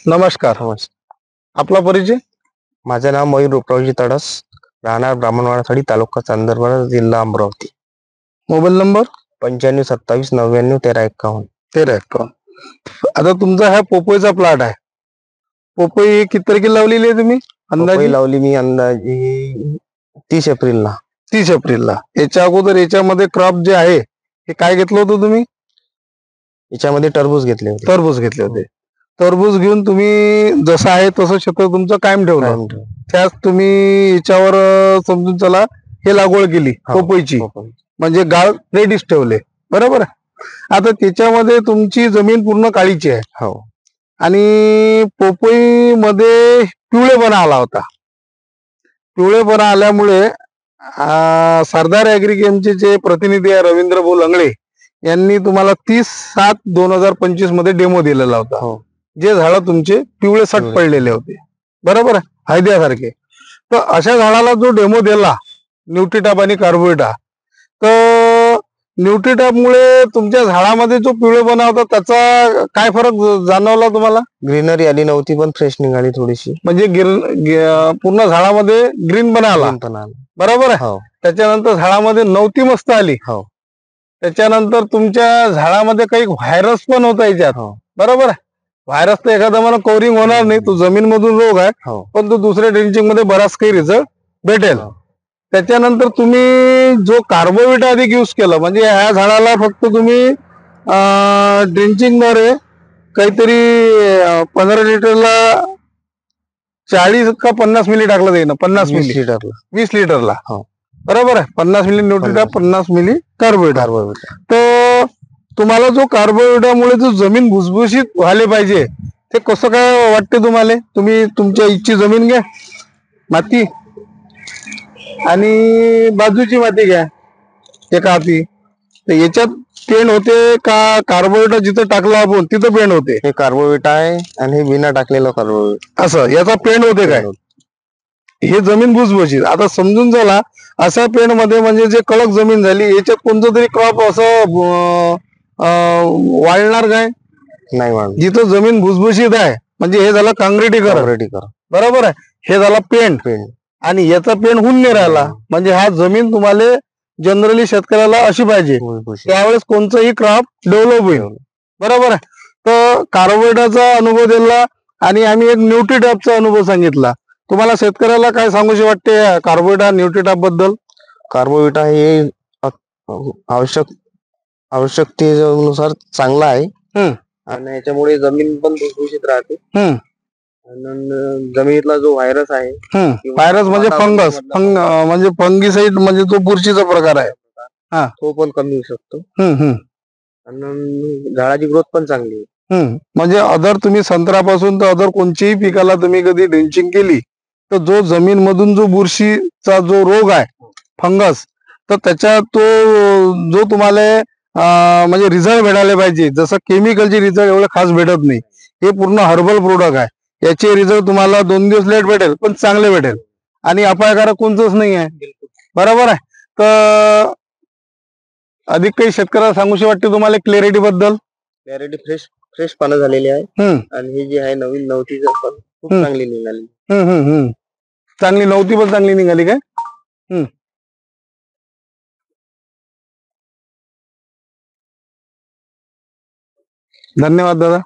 नमस्कार. आपला परिचय? माझं नाव मयूर रुपरावजी तडस, राहणार ब्राह्मणवाडाथडी, तालुका चांदरबाड, जिल्हा अमरावती. Mobile number? 95 27 99 13 51. 13 आता तुमचा हा पोपईचा प्लॉट आहे. पोपई किती तारखेला लावलेली आहे तुम्ही अंदाजे? लावली मी अंदाजे 30 एप्रिलला. 30 एप्रिलला. याच्या अगोदर याच्यामध्ये क्रॉप जे आहे हे काय घेतलं होतं तुम्ही? याच्यामध्ये टरबूज घेतले होते. टरबूज घेऊन तुम्ही जसं आहे तसं क्षेत्र तुमचं कायम ठेवलं. त्यास तुम्ही याच्यावर समजून चला हे लागवड केली पोपईची, म्हणजे गाळ रेडीच ठेवले, बरोबर. आता त्याच्यामध्ये तुमची जमीन पूर्ण काळीची आहे. हो. आणि पोपई मध्ये पिवळेपणा आला होता. पिवळेपणा आल्यामुळे सरदार ॲग्रिकेमचे जे प्रतिनिधी आहे रवींद्र भाऊ लंगळे यांनी तुम्हाला 30/7/2025 मध्ये डेमो दिलेला होता. जे झाड तुमचे पिवळे सट पडलेले होते, बरोबर, हैद्यासारखे. तर अशा झाडाला जो डेमो दिला न्यूट्रीटॅप आणि कार्बोविटा, तर न्यूट्रीटॅपमुळे तुमच्या झाडामध्ये जो पिवळेपणा होता त्याचा काय फरक जाणवला तुम्हाला? ग्रीनरी आली नव्हती, पण फ्रेश निघाली थोडीशी. म्हणजे पूर्ण झाडामध्ये ग्रीनपणा आला, बरोबर आहे. त्याच्यानंतर झाडामध्ये नवती मस्त आली. त्याच्यानंतर तुमच्या झाडामध्ये काही व्हायरस पण होता याच्यात, बरोबर आहे. व्हायरस तर एखादा मला कव्हरिंग होणार नाही, तो जमीन मधून रोग आहे, पण तो दुसऱ्या ड्रेंचिंग मध्ये बराच काही रिझल्ट भेटेल. त्याच्यानंतर तुम्ही जो कार्बोविटा अधिक युज केला, म्हणजे ह्या झाडाला फक्त तुम्ही ड्रेंचिंग द्वारे काहीतरी 15 लिटरला 40 का 50 मिली टाकलं जाईल. 50 मिली 20 लिटरला, बरोबर आहे. 50 मिली न्यूट्रीटॅप, 50 मिली कार्बोविटा. तर तुम्हाला जो कार्बोविटामुळे जो जमीन भुसभुशीत व्हायला पाहिजे, ते कसं काय वाटते तुम्हाला? तुम्ही तुमच्या इच्छी जमीन घ्या, माती, आणि बाजूची माती घ्या एका हाती. तर याच्यात पेंड होते का कार्बोविटा जिथं टाकला आपण तिथं पेंड होते? हे कार्बोविटा आहे आणि हे बिना टाकलेलं कार्बोविटा. असं याचा पेंड होते काय? हे जमीन भुसभुशीत. आता समजून चला अशा पेंड मध्ये म्हणजे जे कडक जमीन झाली, याच्यात कोणतं तरी क्रॉप असं वाढणार काय? नाही वाढणार. जिथं जमीन भुसभुशीत आहे म्हणजे हे झालं काँक्रिटीकरण, बरोबर आहे. हे झाला पेंड, आणि याचा पेंड होऊन नाही राहिला, म्हणजे हा जमीन तुम्हाला जनरली शेतकऱ्याला अशी पाहिजे, त्यावेळेस कोणताही क्रॉप डेव्हलप होईल, बरोबर आहे. तर कार्बोविटाचा अनुभव दिला आणि आम्ही एक न्यूट्रीटॅपचा अनुभव सांगितला. तुम्हाला शेतकऱ्याला काय सांगूशी वाटते कार्बोविटा न्यूट्रीटॅप बद्दल? कार्बोविटा हे आवश्यकतेनुसार चांगला आहे, आणि याच्यामुळे जमीन पण भुसभुशीत राहते. जमिनीतला जो व्हायरस आहे, व्हायरस म्हणजे फंगस, म्हणजे फंगीसाइड, म्हणजे तो बुरशीचा प्रकार आहे, तो पण कमी होऊ शकतो. आणि झाडाची ग्रोथ पण चांगली आहे. म्हणजे अदर तुम्ही संत्र्यापासून तर अदर कोणत्याही पिकाला तुम्ही कधी ड्रेंचिंग केली तर जो जमीन मधून जो बुरशीचा जो रोग आहे, फंगस, तर त्याच्या तो जो तुम्हाला म्हणजे रिझल्ट भेटायला पाहिजे, जसं केमिकलचे रिझल्ट एवढे खास भेटत नाही. हे पूर्ण हर्बल प्रोडक्ट आहे, याचे रिझल्ट तुम्हाला 2 दिवस लेट भेटेल पण चांगले भेटेल, आणि अपायकारक कोणतंच नाही आहे, बरोबर आहे. तर अधिक काही शेतकऱ्याला सांगूशी वाटते तुम्हाला क्लॅरिटी बद्दल? क्लॅरिटी फ्रेश पानं झालेली आहे, आणि हे जे आहे नवीन नवती पण खूप चांगली निघाली. चांगली नवती पण चांगली निघाली काय? धन्यवाद दादा.